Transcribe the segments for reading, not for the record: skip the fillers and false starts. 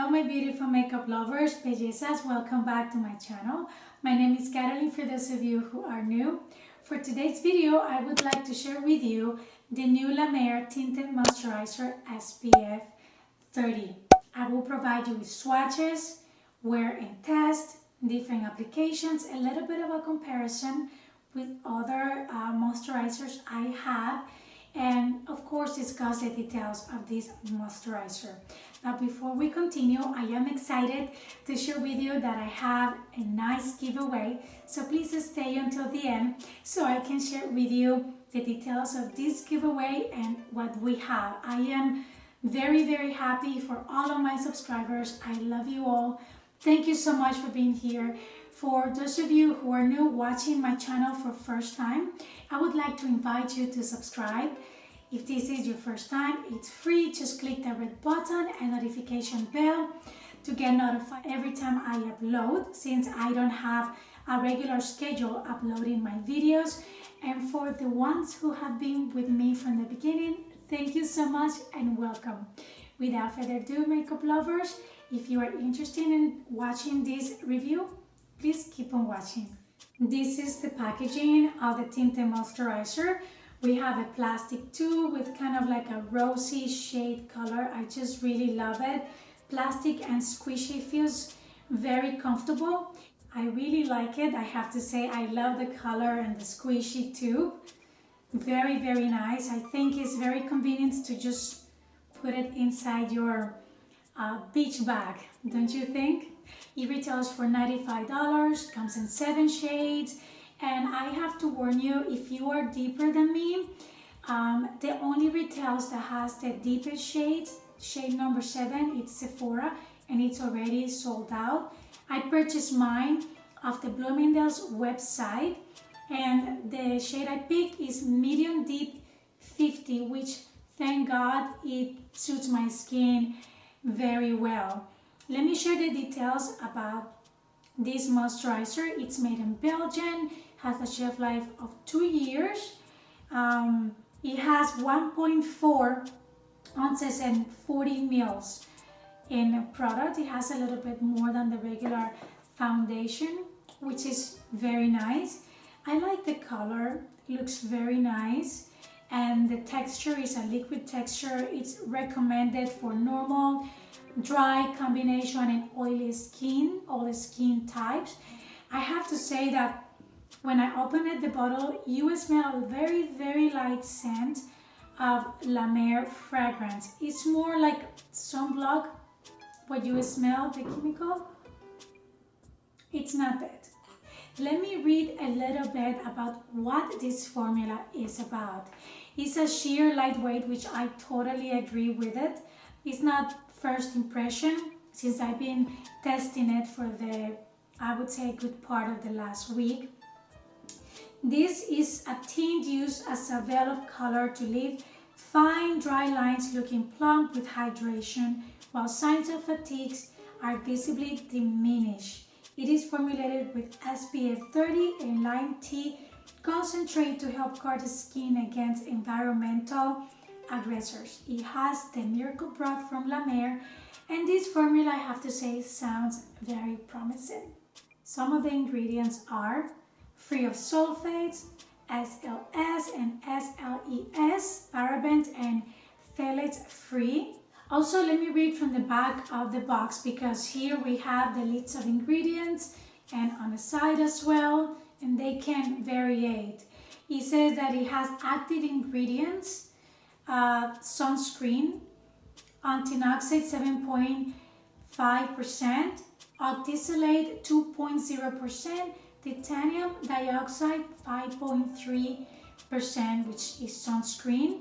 Hello my beautiful makeup lovers, bellezas, welcome back to my channel. My name is Carolin for those of you who are new. For today's video, I would like to share with you the new La Mer Tinted Moisturizer SPF 30. I will provide you with swatches, wear and test, different applications, a little bit of a comparison with other moisturizers I have, and of course discuss the details of this moisturizer. Now before we continue, I am excited to share with you that I have a nice giveaway, so please stay until the end so I can share with you the details of this giveaway and what we have. I am very happy for all of my subscribers. I love you all. Thank you so much for being here. For those of you who are new watching my channel for first time, I would like to invite you to subscribe. If this is your first time, it's free. Just click the red button and notification bell to get notified every time I upload, since I don't have a regular schedule uploading my videos. And for the ones who have been with me from the beginning, thank you so much and welcome. Without further ado, makeup lovers, if you are interested in watching this review, please keep on watching. This is the packaging of the Tinted Moisturizer. We have a plastic tube with kind of like a rosy shade color. I just really love it. Plastic and squishy, feels very comfortable. I really like it. I have to say I love the color and the squishy tube. Very nice. I think it's very convenient to just put it inside your beach bag, don't you think? It retails for $95, comes in 7 shades, and I have to warn you, if you are deeper than me, the only retails that has the deepest shades, shade number 7, it's Sephora, and it's already sold out. I purchased mine off the Bloomingdale's website, and the shade I picked is medium deep 50, which thank God it suits my skin very well. Let me share the details about this moisturizer. It's made in Belgium, has a shelf life of 2 years. It has 1.4 ounces and 40 mils in product. It has a little bit more than the regular foundation, which is very nice. I like the color, looks very nice, and the texture is a liquid texture. It's recommended for normal, dry, combination, and oily skin, all the skin types. I have to say that when I opened the bottle, you smell a very light scent of La Mer fragrance. It's more like sunblock, what you smell, the chemical. It's not bad. Let me read a little bit about what this formula is about. It's a sheer lightweight, which I totally agree with it. It's not first impression, since I've been testing it for I would say, a good part of the last week. This is a tint used as a veil of color to leave fine dry lines looking plump with hydration, while signs of fatigue are visibly diminished. It is formulated with SPF 30 and lime tea concentrate to help guard the skin against environmental aggressors. It has the miracle broth from La Mer, and this formula, I have to say, sounds very promising. Some of the ingredients are free of sulfates, SLS and SLES, parabens and phthalates free. Also, let me read from the back of the box, because here we have the list of ingredients and on the side as well, and they can vary. It says that it has active ingredients, sunscreen, antioxidant 7.5%, octisalate 2.0%, titanium dioxide 5.3%, which is sunscreen.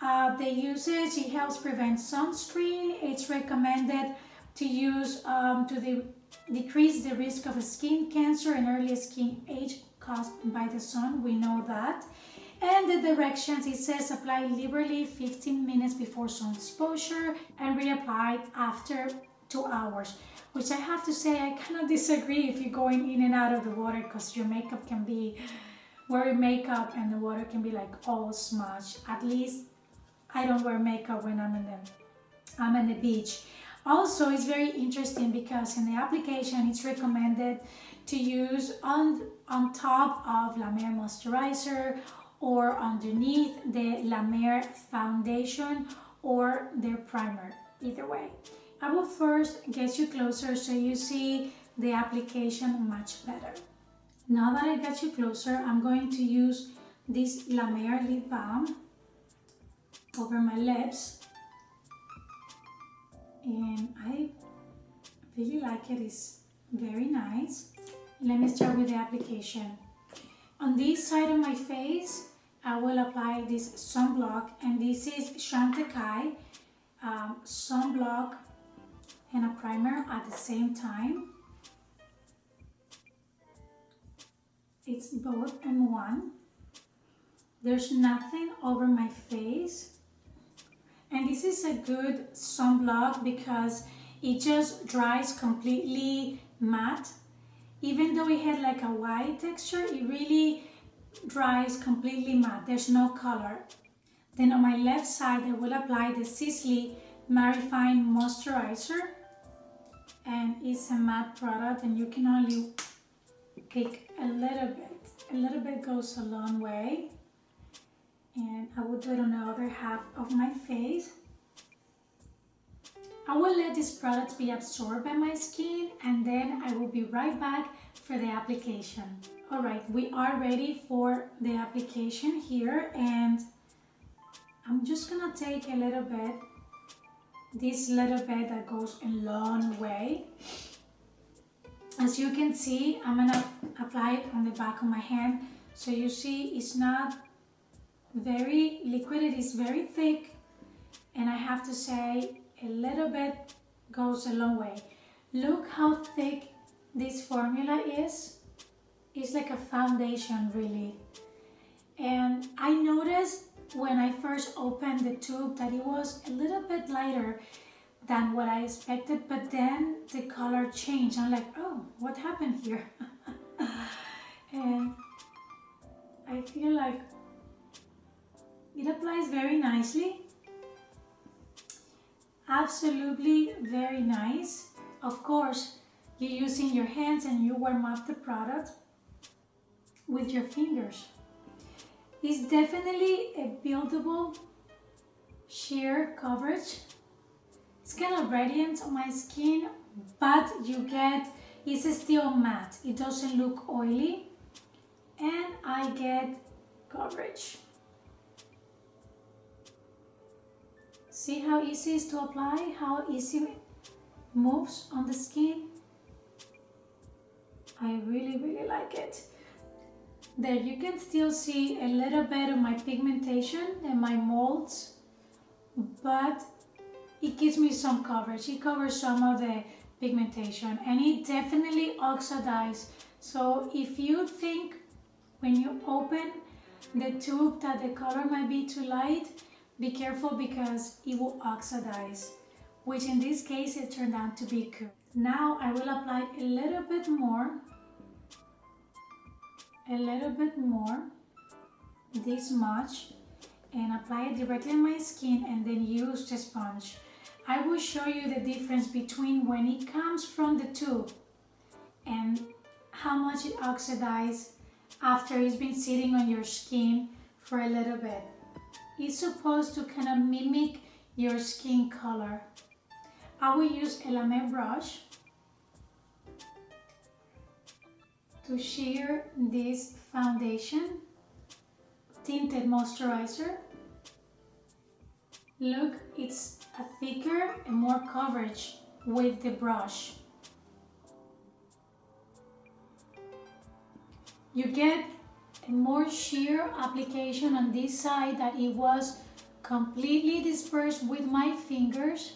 The usage, it helps prevent sunscreen. It's recommended to use to decrease the risk of skin cancer and early skin age caused by the sun. We know that. And the directions, it says apply liberally 15 minutes before sun exposure and reapply after 2 hours, which I have to say I kind of disagree if you're going in and out of the water, because your makeup can be, wearing makeup and the water can be like all smudged. At least I don't wear makeup when I'm in the beach. Also, it's very interesting because in the application it's recommended to use on top of La Mer moisturizer or underneath the La Mer foundation or their primer, either way. I will first get you closer so you see the application much better. Now that I got you closer, I'm going to use this La Mer lip balm over my lips, and I really like it. It's very nice. Let me start with the application. On this side of my face, I will apply this sunblock, and this is Chantecaille sunblock and a primer at the same time. It's both in one. There's nothing over my face, and this is a good sunblock because it just dries completely matte. Even though it had like a white texture, it really dries completely matte. There's no color. Then on my left side, I will apply the Sisley Marifine Moisturizer, and it's a matte product, and you can only pick a little bit. A little bit goes a long way. And I will do it on the other half of my face. I will let these products be absorbed by my skin, and then I will be right back for the application. Alright, we are ready for the application here, and I'm just gonna take a little bit, this little bit that goes a long way. As you can see, I'm gonna apply it on the back of my hand, so you see it's not very liquid, it is very thick, and I have to say a little bit goes a long way. Look how thick this formula is. It's like a foundation, really. And I noticed when I first opened the tube that it was a little bit lighter than what I expected, but then the color changed. I'm like, oh, what happened here? And I feel like it applies very nicely. Absolutely very nice. Of course, you're using your hands and you warm up the product with your fingers. It's definitely a buildable sheer coverage. It's kind of radiant on my skin, but it's still matte. It doesn't look oily, and I get coverage. See how easy it is to apply, how easy it moves on the skin? I really like it. There you can still see a little bit of my pigmentation and my molds, but it gives me some coverage. It covers some of the pigmentation, and it definitely oxidizes. So if you think when you open the tube that the color might be too light, be careful because it will oxidize, which in this case it turned out to be good. Now I will apply a little bit more, this much, and apply it directly on my skin, and then use the sponge. I will show you the difference between when it comes from the tube and how much it oxidizes after it's been sitting on your skin for a little bit. It's supposed to kind of mimic your skin color. I will use a La Mer brush to sheer this foundation tinted moisturizer. Look, it's a thicker and more coverage with the brush. You get a more sheer application on this side that it was completely dispersed with my fingers,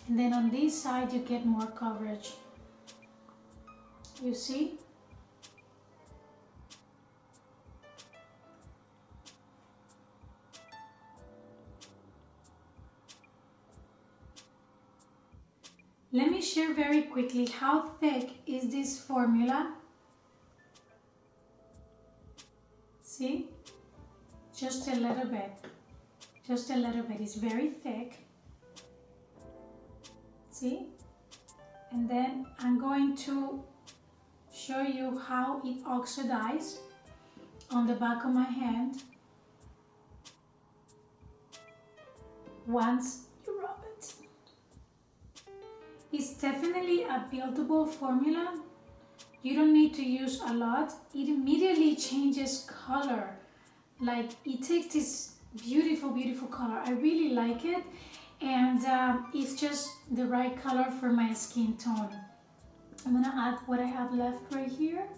and then on this side you get more coverage. You see? Let me share very quickly how thick is this formula. See? Just a little bit. Just a little bit. It's very thick. See? And then I'm going to show you how it oxidizes on the back of my hand once you rub it. It's definitely a buildable formula. You don't need to use a lot. It immediately changes color. Like, it takes this beautiful, beautiful color. I really like it. And it's just the right color for my skin tone. I'm gonna add what I have left right here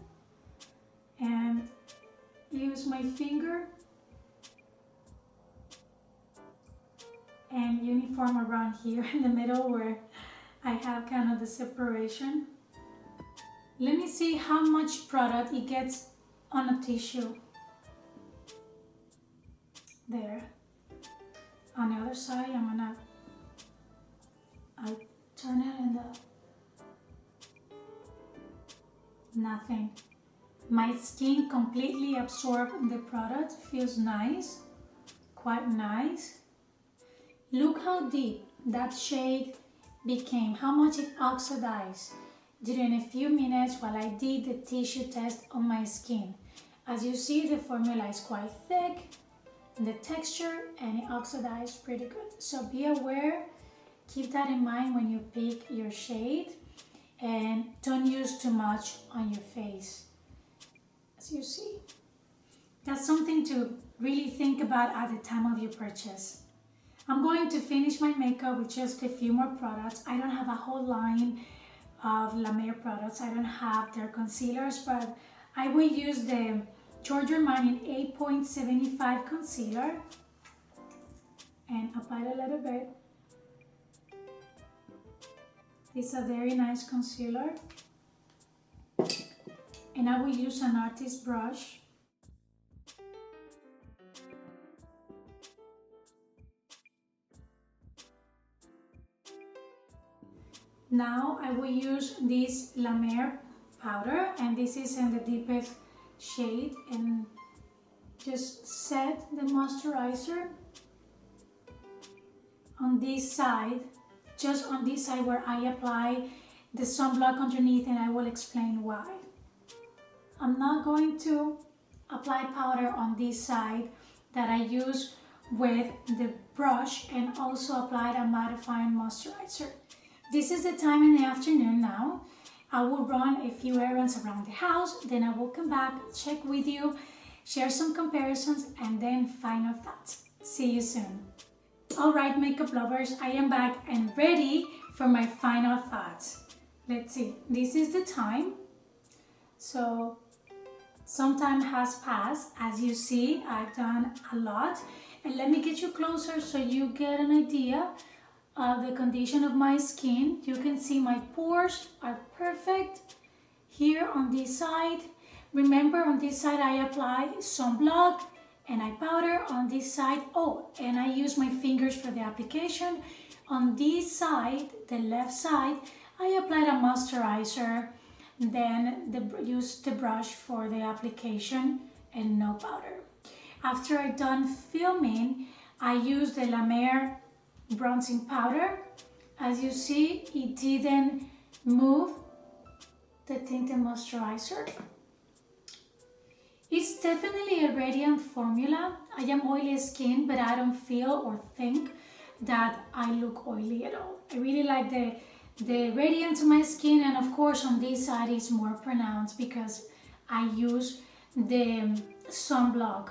and use my finger and uniform around here in the middle where I have kind of the separation. Let me see how much product it gets on a tissue. There. On the other side, I'll turn it in the... Nothing. My skin completely absorbed the product. Feels nice. Quite nice. Look how deep that shade became, how much it oxidized during a few minutes while I did the tissue test on my skin. As you see, the formula is quite thick in the texture and it oxidized pretty good. So be aware, keep that in mind when you pick your shade and don't use too much on your face. As you see, that's something to really think about at the time of your purchase. I'm going to finish my makeup with just a few more products. I don't have a whole line of La Mer products. I don't have their concealers, but I will use the Giorgio Armani 8.75 concealer and apply it a little bit. It's a very nice concealer. And I will use an artist brush. Now I will use this La Mer powder, and this is in the deepest shade, and just set the moisturizer on this side, just on this side where I apply the sunblock underneath, and I will explain why. I'm not going to apply powder on this side that I use with the brush and also applied a mattifying moisturizer. This is the time in the afternoon now. I will run a few errands around the house, then I will come back, check with you, share some comparisons, and then final thoughts. See you soon. Alright, makeup lovers, I am back and ready for my final thoughts. Let's see, this is the time. So, some time has passed. As you see, I've done a lot. And let me get you closer so you get an idea of the condition of my skin. You can see my pores are perfect here on this side. Remember, on this side I apply sunblock and I powder on this side. Oh, and I use my fingers for the application. On this side, the left side, I applied a moisturizer, then use the brush for the application and no powder. After I'm done filming, I use the La Mer bronzing powder. As you see, it didn't move the tinted moisturizer. It's definitely a radiant formula. I am oily skin, but I don't feel or think that I look oily at all. I really like the radiance of my skin, and of course on this side is more pronounced because I use the sunblock.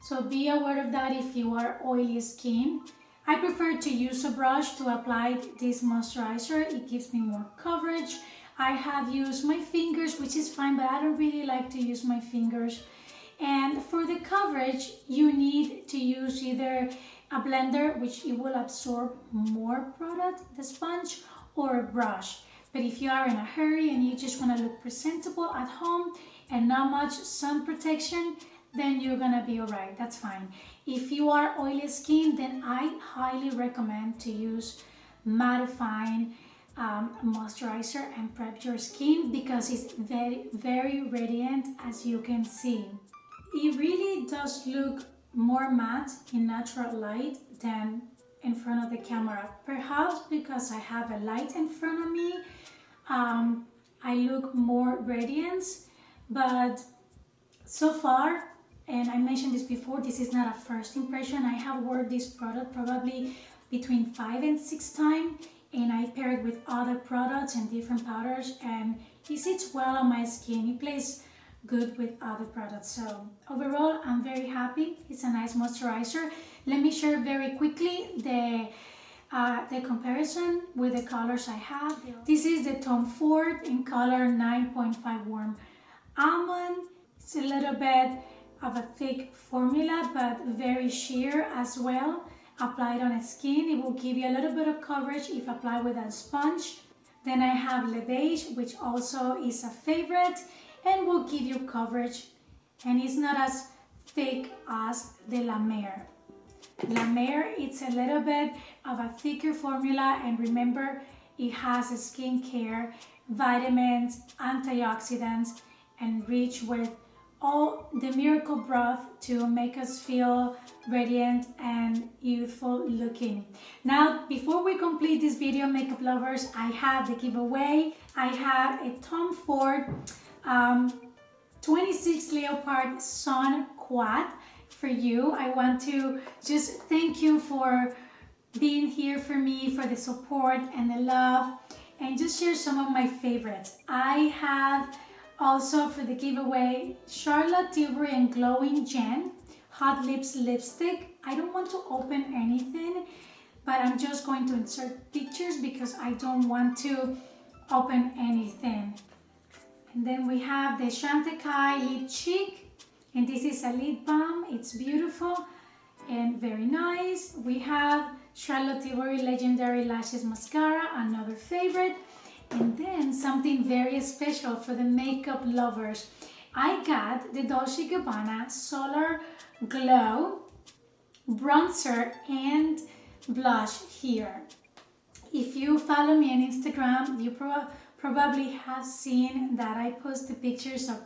So be aware of that if you are oily skin. I prefer to use a brush to apply this moisturizer. It gives me more coverage. I have used my fingers, which is fine, but I don't really like to use my fingers. And for the coverage, you need to use either a blender, which it will absorb more product, the sponge, or a brush. But if you are in a hurry and you just want to look presentable at home and not much sun protection, then you're gonna be alright, that's fine. If you are oily skin, then I highly recommend to use mattifying moisturizer and prep your skin because it's very, very radiant, as you can see. It really does look more matte in natural light than in front of the camera. Perhaps because I have a light in front of me, I look more radiant, but so far, and I mentioned this before, this is not a first impression. I have worn this product probably between 5 and 6 times, and I pair it with other products and different powders, and it sits well on my skin. It plays good with other products. So overall, I'm very happy. It's a nice moisturizer. Let me share very quickly the comparison with the colors I have. This is the Tom Ford in color 9.5 Warm Almond. It's a little bit of a thick formula, but very sheer as well. Applied on the skin, it will give you a little bit of coverage if applied with a sponge. Then I have Le Beige, which also is a favorite and will give you coverage, and it's not as thick as the La Mer. La Mer, it's a little bit of a thicker formula, and remember, it has a skincare, vitamins, antioxidants, and rich with all the miracle broth to make us feel radiant and youthful looking. Now, before we complete this video, makeup lovers, I have the giveaway. I have a Tom Ford 26 Leopard Sun Quad for you. I want to just thank you for being here for me, for the support and the love, and just share some of my favorites. I have also for the giveaway Charlotte Tilbury and Glowing Gem Hot Lips Lipstick. I don't want to open anything, but I'm just going to insert pictures because I don't want to open anything. And then we have the Chantecaille Lip Cheek, and this is a lip balm. It's beautiful and very nice. We have Charlotte Tilbury Legendary Lashes Mascara, another favorite. And then something very special for the makeup lovers. I got the Dolce & Gabbana Solar Glow bronzer and blush here. If you follow me on Instagram, you probably have seen that I post the pictures of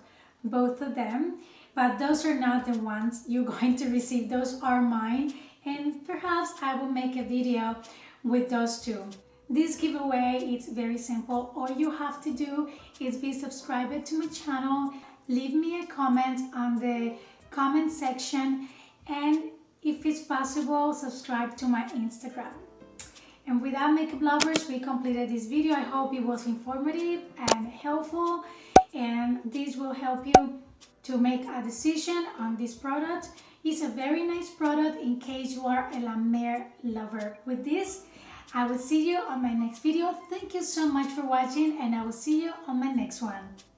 both of them, but those are not the ones you're going to receive. Those are mine, and perhaps I will make a video with those two. This giveaway is very simple. All you have to do is be subscribed to my channel, leave me a comment on the comment section, and if it's possible, subscribe to my Instagram. And with that, makeup lovers, we completed this video. I hope it was informative and helpful, and this will help you to make a decision on this product. It's a very nice product in case you are a La Mer lover. With this, I will see you on my next video. Thank you so much for watching, and I will see you on my next one.